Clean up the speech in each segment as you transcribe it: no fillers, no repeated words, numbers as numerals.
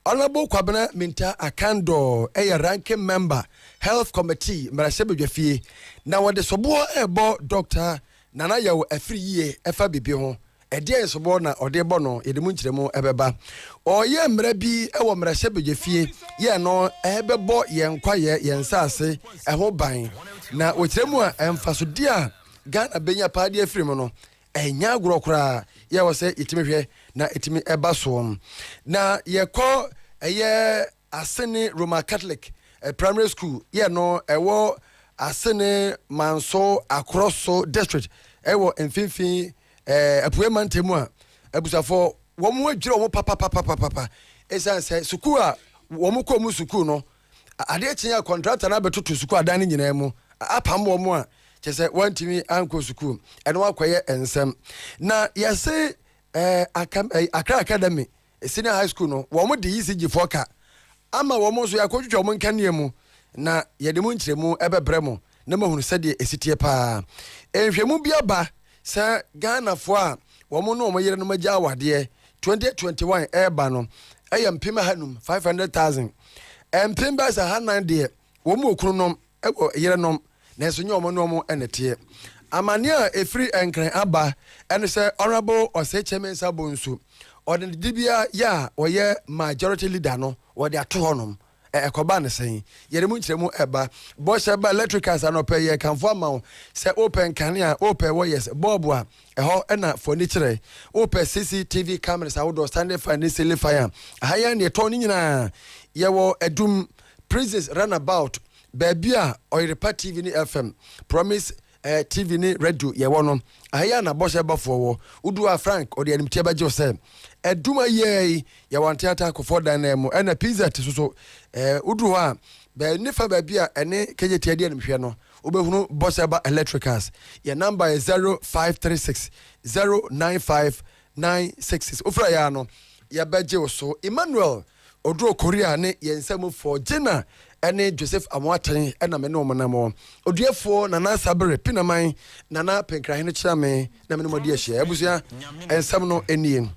Honorable Kwabena Minta Akando, a ranking member, Health Committee, Marasebefie. Now, what the Sobo ebo Doctor Nana Yaw a 3 year FABB. A dear Sobona or dear Bono, Edemunchemo Ebeba. Or ye mrebi, ewa Marasebefie, ye no, ebebo yen quiet yen sase, a whole buying. Now, with Remua and Fasudia, Gan a benya party frimono, a nyagro ye was say itime na itime ebasom. Na ye call a ye Asene Roman Catholic primary school, ye no, a war Asene Manso Acrosso district, ewo enfinfin apueman temua ebusafo wo mo adwira wo papa esan se sukua wo mo ko mu suku no ade kyen contractor na betoto suku adan ni nyina mu apam wo mo a chese wantimi anko suku eno akoye ensem na yese Accra Academy senior high school no wo mo de ECG foka ama wo mo so yakodwodwo mo nkane mu na yede mu nkyeremu ebebre mo na mahunu sede esitie pa enhwemu biaba sa Ghana fo a wo mo no mo yere no magya awade 2021 eba no ayam pima hanum 500,000 empimba sa hanan de wo mo okunu nom ego yere nom na eso nye omo no mo enete amania efri enkran aba ene se honorable Osechemen Sabonsu odin dibia ya oye majority leader no wo de ato honom ekoba ne sen yere mu nkyeremu eba bo sheba electricals anope ye kanfo ama se open kania open wo yes bob a eho na furniture open CCTV cameras awodo standing fire ceiling fire haya ne to ni nyina ye wo edum princess runabout babia Oyerepa TV ni FM promise TV ni radio ye wono haya na bo sheba fo wo Frank odi animtia ba jose eduma ye wantiata ko for dan mu na pizza so udu ha be nifa ba bia ene kejeti ade nimhwe no obehunu Bosseba Electricals your number is 0536 095 966 ofra ya no ya beje so Emmanuel Odro Korea ne yensam for Jenna ene Joseph Amwatan ena me no monamo Oduefour Nana Sabere Pinaman Nana Penkrahene Chame na me no modi ahye abusia ensam no eniem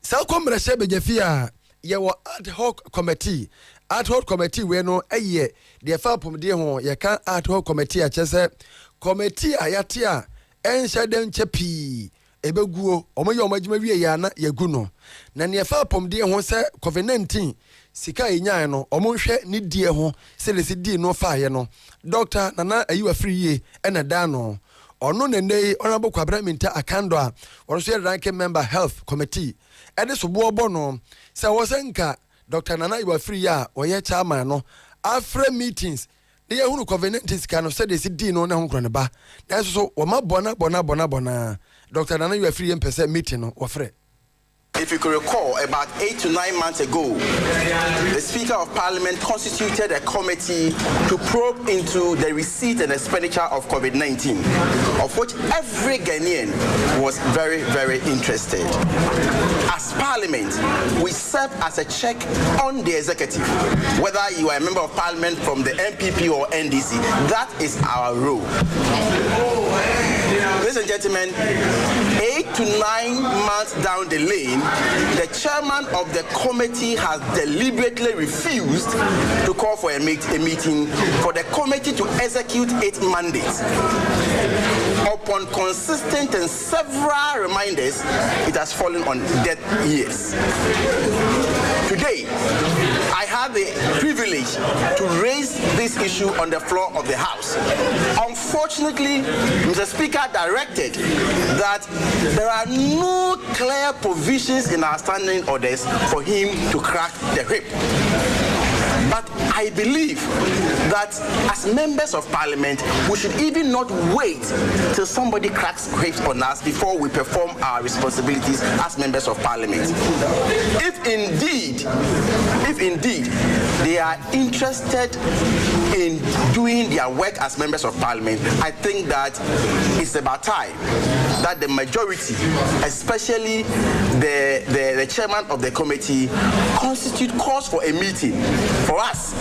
Sa komre shebe jefia ye wo ad hoc committee we no eye de fa pomde ho ye kan ad hoc committee a chese committee ayate a enhye den chepi ebeguo omoye omagima wie ya na yagu no na ne fa pomde ho se COVID-19 sika enyan no omonhwe ni die ho se le di no fa ye no doctor Nana ayiwa free ye ena da no ono nene honorable Kwabena Minta Akando a wonso ranking member health committee ede so bo no se wosenka Dr. Nana you are free ya oye chairman no after meetings they hunu COVID-19 sika no said they di no na ho kro ne ba na so wo ma bona Dr. Nana you are free person meeting no wo free. If you could recall, about 8 to 9 months ago, the Speaker of Parliament constituted a committee to probe into the receipt and expenditure of COVID-19, of which every Ghanaian was very, very interested. As Parliament, we serve as a check on the executive. Whether you are a member of Parliament from the MPP or NDC, that is our role. Ladies and gentlemen, 8 to 9 months down the lane, the chairman of the committee has deliberately refused to call for a meeting for the committee to execute its mandate. Upon consistent and several reminders, it has fallen on deaf ears. Today, I have the privilege to raise this issue on the floor of the House. Unfortunately, Mr. Speaker directed that there are no clear provisions in our standing orders for him to crack the whip. But I believe that as members of Parliament, we should even not wait till somebody cracks whips on us before we perform our responsibilities as members of Parliament. If indeed they are interested in doing their work as members of parliament, I think that it's about time that the majority, especially the chairman of the committee, constitute calls for a meeting for us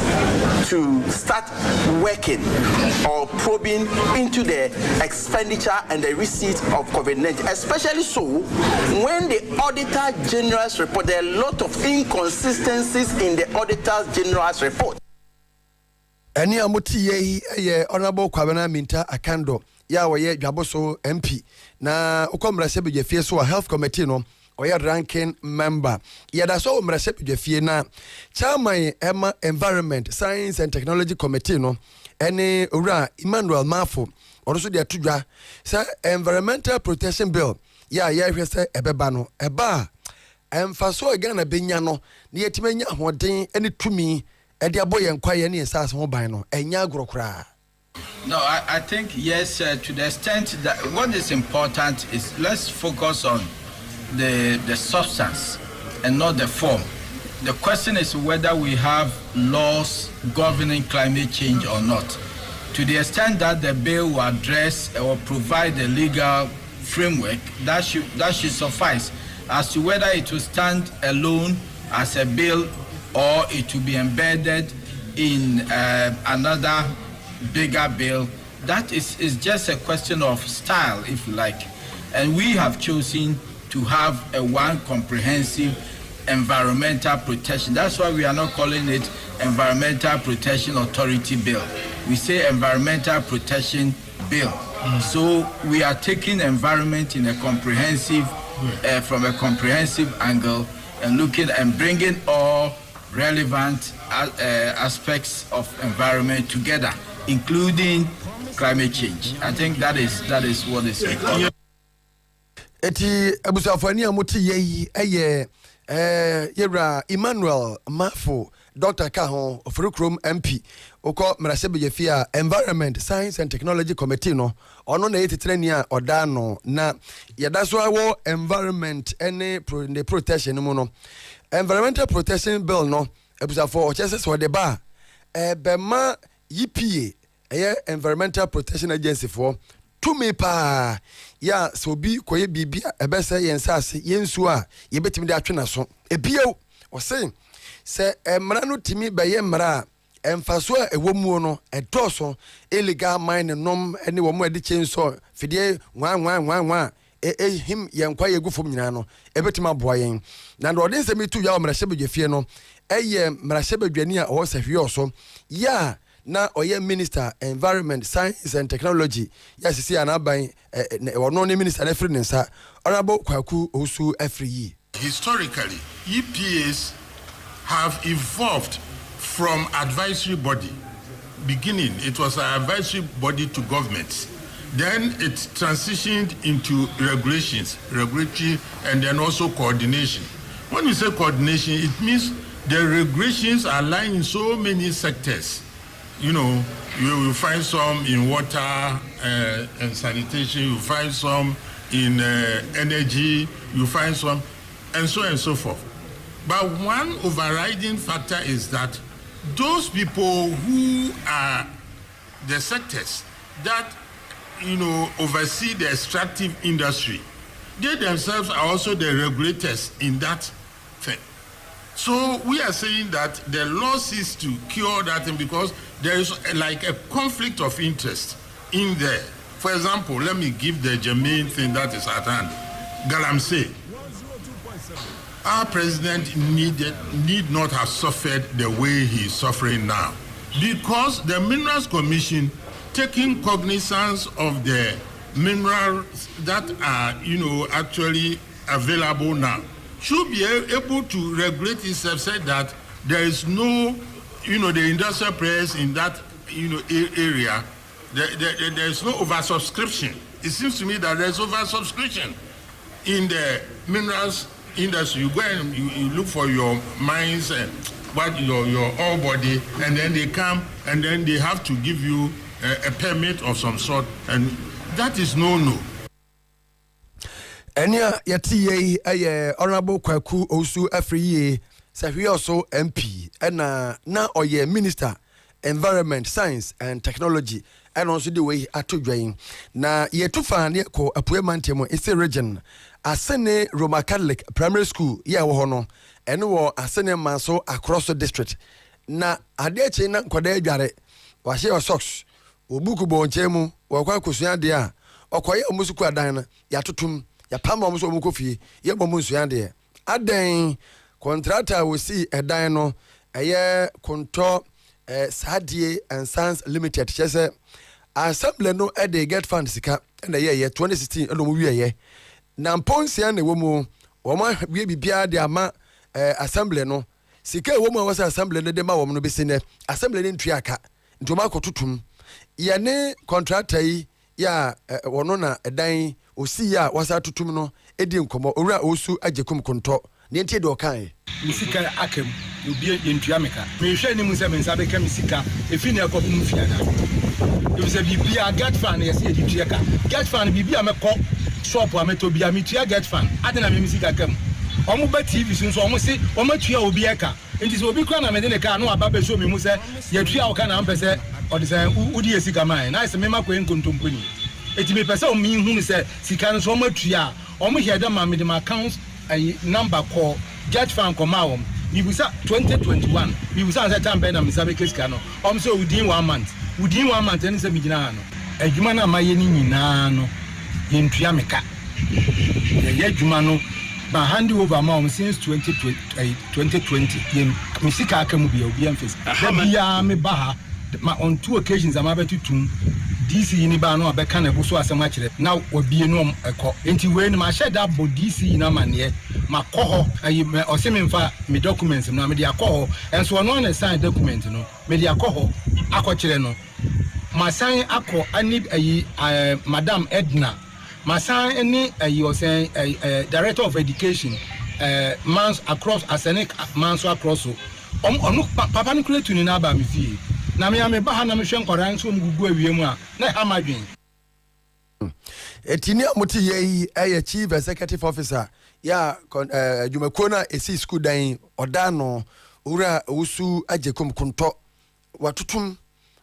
to start working or probing into the expenditure and the receipt of COVID-19, especially so when the Auditor General's report, there are a lot of inconsistencies in the Auditor General's report. Any amuti ye honorable Kwabena Minta Akando ya waye Dwaboso MP na ukomra sebe jefie so health committee no oya ranking member yada so umra sebe jefie na chairman Emma Environment Science and Technology Committee no ene ura Emmanuel Mafo ono so de atudwa say environmental protection bill ya hwese ebeba no eba emfaso Ghana benya no na yetimanya hoden ene tumi e de aboye nkwaye ne esase ho ban no enya agorokra. No, I think yes, to the extent that what is important is let's focus on the substance and not the form. The question is whether we have laws governing climate change or not. To the extent that the bill will address or provide a legal framework, that should suffice. As to whether it will stand alone as a bill or it will be embedded in another bigger bill, that is just a question of style, if you like. And we have chosen to have a one comprehensive environmental protection. That's why we are not calling it Environmental Protection Authority Bill. We say Environmental Protection Bill. So we are taking environment in a comprehensive, from a comprehensive angle and looking and bringing all relevant aspects of environment together, including climate change. I think that is what is important. Eti abusafani amuti ye yera Emmanuel Mafo Dr. Kahon Ofurukrum MP oko mrasebe jefia Environment Science and Technology Committee no ono na yetitreni a oda no na yadaso awo environment ene the protection mu no environmental protection bill no abusafo o chese so de ba bema EPA environmental protection agency for to me pa ya so bi koye bibia ebese yensase yensu a yebetimi de atwena so ebio o se emra no timi beye mra emfaso a ewomu no edoso illegal mining nom ene wo mu ade chenso fidie nwa him yenkwa yegufom nyina no ebetimi aboa yen na ndo de nsemi tu ya o mra shebedwefie no mra shebedwani a o sehwe oso ya na oye minister environment science and technology yes see anaban no minister every nsa honorable Kwaku Osu every year. Historically, EPAs have evolved from advisory body. Beginning, it was an advisory body to governments. Then it transitioned into regulatory, and then also coordination. When you say coordination, it means the regulations are lying in so many sectors. You know, you will find some in water and sanitation, you find some in energy, you find some, and so on and so forth. But one overriding factor is that those people who are the sectors that, you know, oversee the extractive industry, they themselves are also the regulators in that thing. So we are saying that the law seeks to cure that thing because there is like a conflict of interest in there. For example, let me give the germane thing that is at hand. Galamsey. Our president need not have suffered the way he is suffering now because the Minerals Commission, taking cognizance of the minerals that are, you know, actually available now, should be able to regulate itself, said that there is no, you know, the industrial players in that, you know, area, there is no oversubscription. It seems to me that there's oversubscription in the minerals industry. You go and you look for your mines and what your ore body, and then they come and then they have to give you a permit of some sort, and that is no. Enya yati honorable Kwaku Osu every year sɛ hwe also MP ɛna na ɔyɛ minister environment science and technology and also the way ato dwan na yetu fa ne ko apoe mantemo ese region asene Roman Catholic primary school ye wo no ene wo asene manso across the district na ade achi na nkoda adware wa hye socks obuku bo nchemu wa kwa kosua de a okoye omusuku adan na ya totum ya pama omuso omukofie ye bom nsua de adan contractor we see edan no eye konto Sadie and Sons Limited chese assembly no e dey get fund sika na ye 2016 no mu wiye na mponsia na womu wo ma wie bibia de ama assembly no sika womu wasa assembly no de ma wo no besine assembly ne ntua aka ntoma kototum ye ne contractor yi ya wono na edan osi ya wasa tutum no edi nkomo owura osu ajekum konto ne ntie de okan misika akem obi yentua meka me hwe ni mu se me nsa be ka misika efi na ekop mu fiana e se bibia get fan yes e ditua ka get fan bibia meko shop ameto bia metua get fan adena me misika kam omo ba tv so omo se omo tua obi eka enti so obi kwa na me de ne ka no aba be show me mu se yetua o ka na mpese o de se udi esika man na se me makwa nkontomponi eti me pese o mi hu se sika no so omo tua omo hede ma me de my accounts number call get fan komawom bibusa 2021 bibusa say time na misabe keska no say within 1 month and say migina no adwuma na maye ni nyina no yentua meka ye adwuma no ba hand over ma since 2020 yen misika aka mu bia obi amfes bia me ba ha on 2 occasions am abetutum DC ni ba no abeka na buso asem akire na obie no ekọ enti we ni ma sheda bo DC na mane makọ ho ayi osememfa me documents no me dia akọ ho enso no na sign document no me dia akọ ho akọ kire no ma sign akọ ani ayi Madam Edna ma sign ani ayi osen Director of Education mans across Asenik mans across so papa no create ni na ba me fie na me ba ha na me hwe nkora nso mgugu awiemu a na ha madwen etini amuti ye chief executive officer ya Jumakona esi school dan odano ura usu ajekum kunto watutum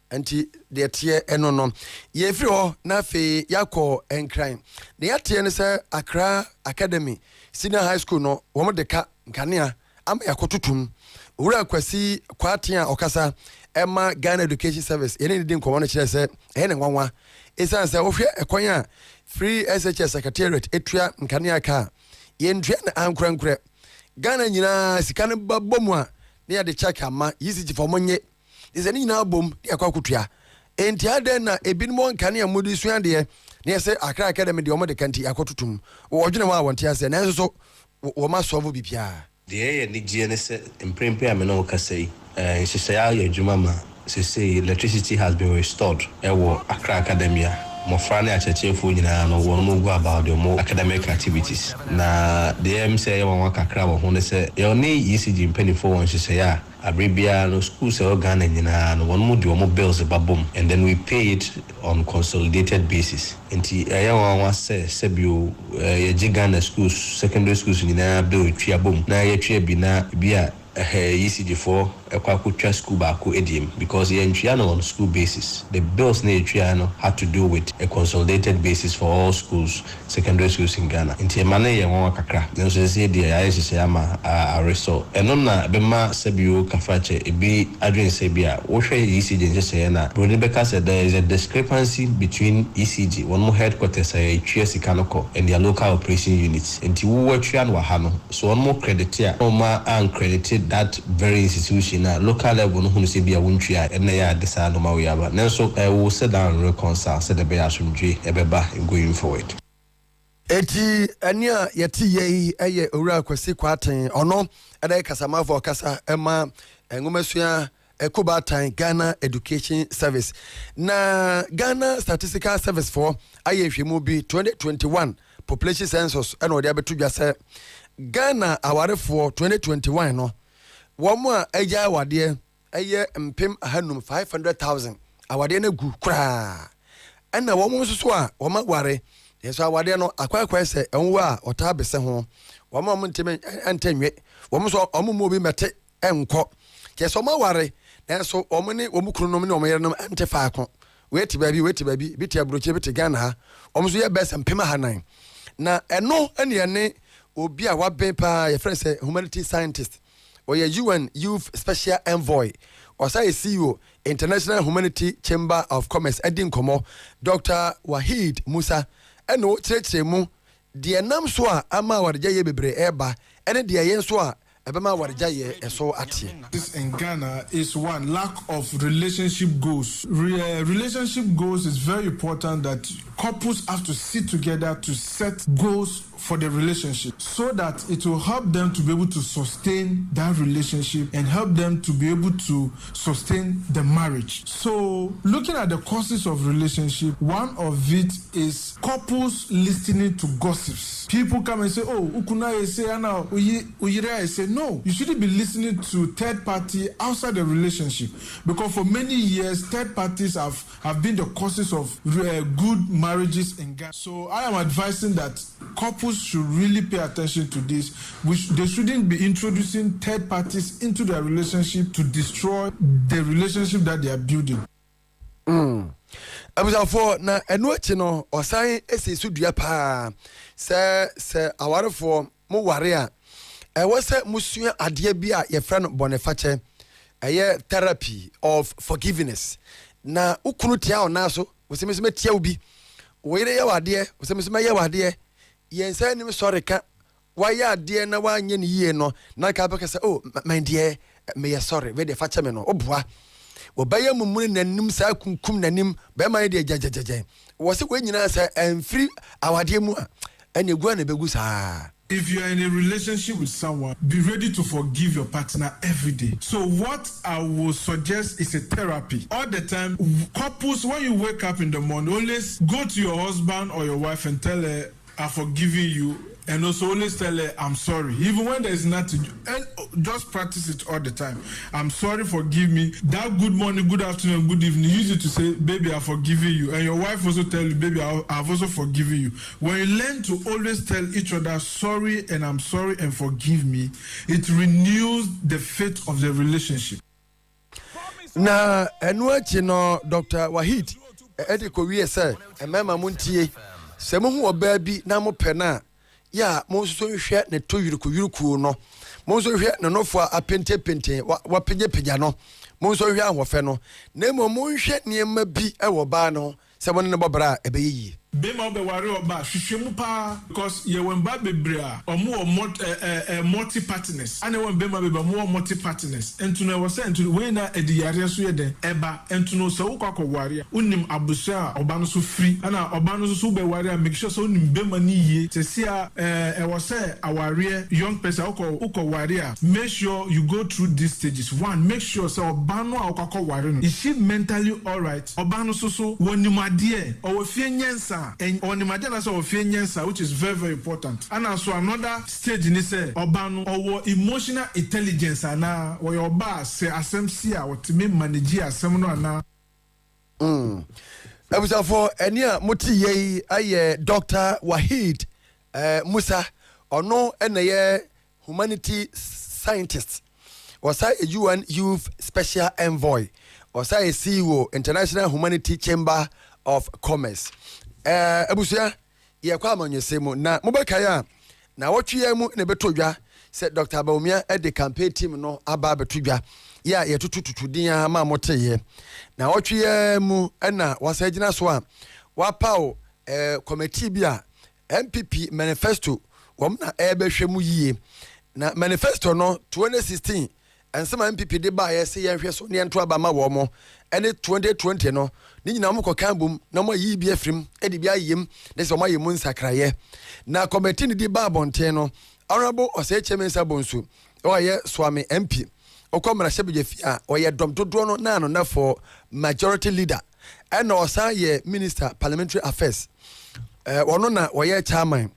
anti de tie eno no ye firi ho na fe yakọ enkran ne yatie ne se Accra Academy Senior High School no wo de ka nkanea am yakotutum ura kwasi kwatia okasa Emma Ghana Education Service yene din komo no kire se ne nwanwa esan se ohwe ekwan a free SHS secretariat etua nkanea ka yentua na ankrankra Ghana nyina sika ne babomu a ne ya de check ama yisi for monye izeni nyina bom de akwakutua enti aden na ebinmo nkanea mudi sua de ne se Accra Academy de omo de kanti akotutum wo dwene wa wonte ase na nso wo ma solve bibia de ye ni gene se emprempe amena wo kasai nhyehyɛ ayɛ adwuma ma say electricity has been restored ɛwɔ Accra Academy mofra ne akyerɛkyerɛfo nyinaa no wɔn mo go about the more academic activities na the MC yɛ wɔn kakra wɔ ho ne sɛ yɛ ne ECG mpanifo wɔn nhyehyɛ abribia no schools e Ghana nyinaa no wɔn mo de wɔn bills babom and then we pay it on consolidated basis nti ɛyɛ wɔn wasɛ sɛbio yɛ Ghana schools secondary schools nyinaa bill twa bom na yɛ twa bi na bia ECG4 ekwa school baako edim because ye ntwa no on school basis the bills na etwa no had to do with a consolidated basis for all schools secondary schools in Ghana nti mane ye won kakra nso se de ya hyehyɛ ama areso eno na bema sabio kafache ebi adwen se bia wo hwɛ ECG nhyehyɛ na broni beka said there is a discrepancy between ECG one more headquarters etwa sika no kɔ and their local operation units nti wo atwa no ha no so one more credit ya no ma uncredited that very institution na local level no hunu se bia wontwa na ya desa no ma we aba nanso we sit down and reconcile said the be asomdwe ebeba going forward eti ania yeti ye eye owura kwasi kwaten ono eda kasamafo kasa ema enwomasua ekubatan Ghana Education Service na Ghana Statistical Service for ayehwemu bi 2021 population census ena odi abetu dwase Ghana awarefo 2021 no womo a eja awade eye mpem ahanum 500,000 awade na gu kra ena womo nso a woma ware yeso awade no akwakwa se enwo a ota bese ho womo nteme antanwe wɔn so ɔmo mu obi mɛte ɛnkɔ kyɛ sɛ ɔmo aware nanso ɔmo ne ɔmo kunu nom ne ɔmo yere nom ɛnte faako weti baabi bi te aburokyire bi te Ghana ha ɔmo so yɛ bɛsɛ mpema hanan na ɛno ɛne ɛne obi a wabɛn paa yɛfrɛ sɛ humanity scientist ɔyɛ UN Youth Special Envoy ɔsa yɛ CEO International Humanity Chamber of Commerce ɛdi nkɔmɔ Dr. Wahid Musa ɛna ɔkyerɛkyerɛ mu deɛ nam so a ama awaregya yɛ bebree ɛɛba ɛne deɛ yɛn so a ɛbɛma awaregya yɛ ɛso ateɛ. This in Ghana is one lack of relationship goals. Relationship goals is very important that couples have to sit together to set goals for the relationship so that it will help them to be able to sustain that relationship and help them to be able to sustain the marriage. So looking at the causes of relationship, one of it is couples listening to gossips. People come and say, oh, ukuna say, Anna, uyire say, no, you shouldn't be listening to third party outside the relationship because for many years, third parties have been the causes of good marriages in Ghana. So I am advising that couples should really pay attention to this. They shouldn't be introducing third parties into their relationship to destroy the relationship that they are building. Abusafo na enu echi no osan esisu dua pa se awarefo mo ware a ewo se musua ade bi a ye fra no bonefache eye therapy of forgiveness na ukunu tia ona so wosemeseme tia obi wo yire ye wade wosemeseme ye wade yensa nim sorry ka waya ade na wanye ne yie no na ka beka se oh my dear me ye sorry we de fache me no oboa obaye mumune nanim sa kunkum nanim be man de jajajaja wo se ko nyina sa amfiri awade mu a ene gua na begu saa. If you are in a relationship with someone, be ready to forgive your partner every day. So what I will suggest is a therapy. All the time, couples, when you wake up in the morning, always go to your husband or your wife and tell her, I've forgiven you. And also always tell her, I'm sorry. Even when there's nothing, and just practice it all the time. I'm sorry, forgive me. That good morning, good afternoon, good evening, use it to say, baby, I've forgiven you. And your wife also tell you, baby, I've also forgiven you. When you learn to always tell each other, sorry and I'm sorry and forgive me, it renews the faith of the relationship. Na enuachi no Dr. Wahid, edi ko wie se, emema muntie, se mo hu oba bi na mo pena ya mo so hwe ne to yuruku no mo so hwe ne nofo apente wa pegya no mo so hwe ahofe no na mo hwe niema bi e wo ba no se mo ne bobra e be yi Bema be wari oba hwehwemu pa because ye wemba bebrea omo multi partners ane won bema be mo multi partners entu no was entu we na ediyare so ye den eba entu no so ukwa wari unim abusa oba no so free ana oba no so be wari make sure so unim bema ni yie tesia was aware young person ukwa wari make sure you go through these stages. One, make sure so oba no ukwa wari no is she mentally all right oba no so wonimade o fie nyensa and on the Madonna of Fienza, which is very, very important. And also another stage in this Obano or emotional intelligence and now or your boss say SMC or to me manage a seminar now. That was for Enya Muti ye Dr. Wahid Musa or no any humanity scientist was I a UN Youth Special Envoy was I a CEO International Humanity Chamber of Commerce. Abusia ye kwa amanyesemu na mobekaya na wotwe mu ne betodwa se Dr. Baumia e de campaign team no aba betodwa ya ye tututudin ama moteye na wotwe mu na wasagina so a wapao committee bia MPP manifesto wom na ebehwe mu yie na manifesto no 2016 ensema MPP de ba ye se ye hwe so ne nto aba ma wo mo ene 2020 no ni nyina mo kokan bom na mo yi bi afrim e de bi ayem de se mo ayem nsakraye na committee ni di ba bonten no honorable Osechemensa Bonsu o ye Swami MP okomra shebeje fi a o ye dom dodo no na no na for majority leader and osan ye minister parliamentary affairs wono na o ye chairman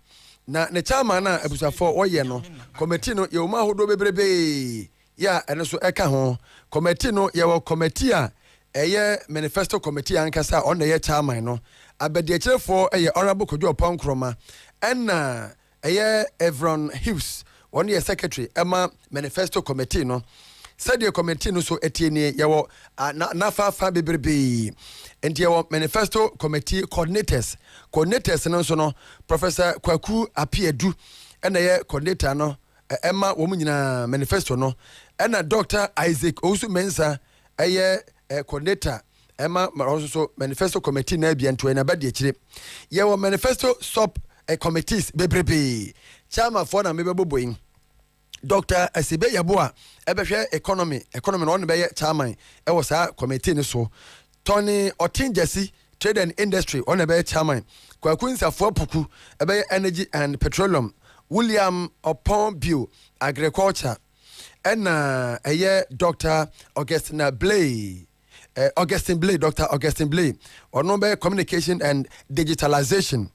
na ne chairman na abusafo o ye no committee no ye o ma hodo bebrebe ya ene so eka ho committee no ye wo committee a eye manifesto committee ankasa on the chairman no abediachefo eye honorable Kodwo Ponkroma enna eye Evron Hughes one year secretary Emma manifesto committee no said the committee no so etienne yawo na fa bebrebe enti yawo manifesto committee coordinators no so no Professor Kwaku Apiedu ena ye coordinator no Emma wo nyina manifesto no ena Dr. Isaac Osu Mensa eye coordinator Emma also manifesto committee na bia nto na ba de akire yawo manifesto sub committees bebrebe chairman for na mebeboboyin Dr. Asibe Yaboa ebehwe economy no on be chairman e was a committee ni so Tony Otinjesi trade and industry on be chairman Kwaku Nsafo Puku ebe energy and petroleum William Opon Bio agriculture and Dr. Augustine Blay Dr. Augustine Blay on be communication and digitalization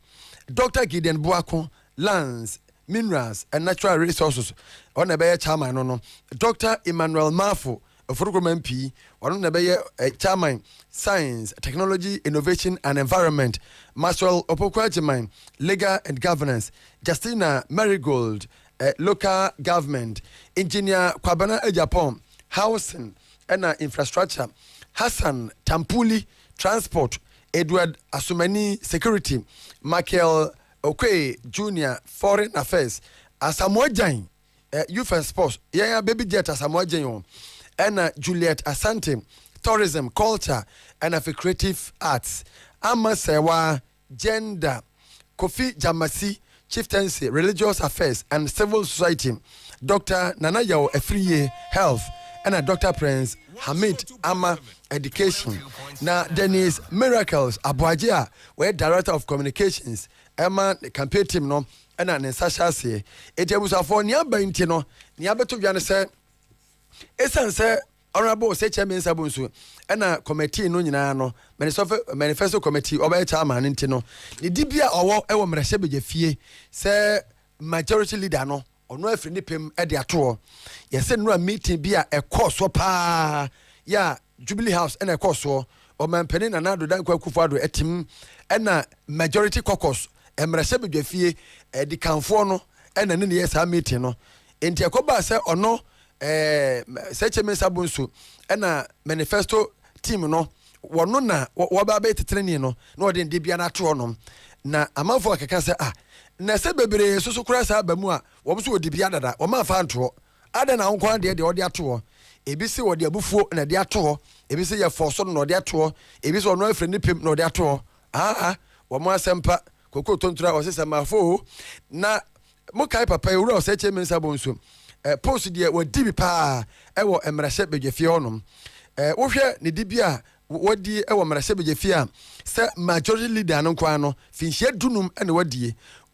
Dr. Gideon Buako lands minerals and natural resources on a chairman no Dr. Emmanuel Mafo of MP on a chairman science technology innovation and environment Maxwell Opokwajimine legal and governance Justina Marigold local government engineer Kwabena Ejapon housing and infrastructure Hassan Tampuli transport Edward Asumani security Michael Okay, Junior, Foreign Affairs, Asamoah Jan, Youth and Sports, Baby Jet Asamoah Jan, and Juliet Asante, Tourism, Culture, and Creative Arts, Amasewa, Gender, Kofi Jamasi, Chieftaincy, Religious Affairs, and Civil Society, Dr. Nanayo Efriye, Health, and Dr. Prince Hamid Ama, Education. Now, Dennis Miracles Abuajia, where Director of Communications, Emma campaign team no ena ne sasha se etebusafo ne abanti no ne abeto dwane se esanse honorable se chairman sabunsu ena committee no nyina no manifesto committee oba chairman nti no ne dibia owo ewo mrehye begefie se majority leader no ono afri ni pem e de ato yese no meeting bia ekoso pa ya Jubilee House ena ekoso o mampeni na nado dan kwakufu ado etim ena majority caucus emrese bedwafie di kanfo no ena ne ye sa meeting no enti akoba se ono sechemen sabunsu ena manifesto team no wono na woba be tetreni no na ode ndi bia na to no na amanfo akeka se na se bebre soso kura sa ba mu a wo so odi bia dada wo ma fa nto ada na nkwa de ode ato ebi se wode abufuo na de ato ebi se ye forso no ode ato ebi se ono afre ni pem na ode ato wo mo asempa koko tontura osesa mafo na mo kai papa ewura oseche mensa bonso post de wadi bi pa ewo emrahye begefie honom wo hwe ne dibia wadi ewo emrahye begefie a se majority leader no kwa no finhia dunum ene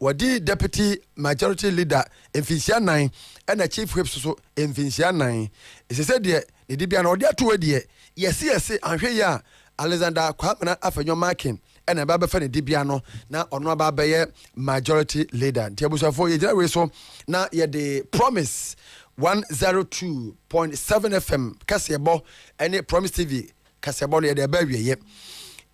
wadi deputy majority leader emfinhia 9 ene chief whip so emfinhia 9 esese de ne dibia na odi ato wadi yesi anhwe ya Alexander Kwamena afenyo marking ena ba fa ne dibia no na ono ba ye majority leader tiabusafo ye jira we so na ye de promise 102.7 FM kasebo ene promise TV kasebo ye de ba wiye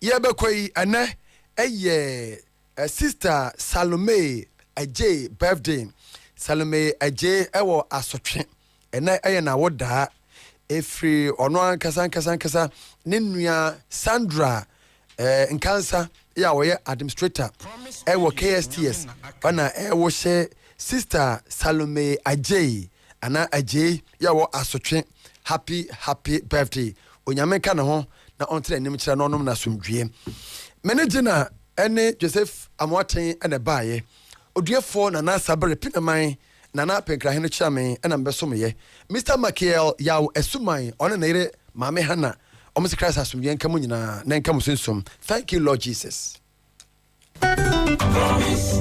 ye be koi ene eye sister Salome Aje birthday Salome Aje ewo asotwe ene eye na woda efri ono ankasa ne nua Sandra nkansa ya woye administrator ewo KSTS bana ewo she sister Salome Aje ana Aje ya wo asotwe happy birthday onyame ka ne ho na ontre anim kira no nom na somdwie managina ene Joseph Amoaten ene baaye Oduefour na na sabere pinaman na na penkrahene chiame ena mbesomye Mr. Michael yaw esuman one na ire mame hana omusi Christ asumye nkamu nyina na nkamu sensom. Thank you Lord Jesus. Promise,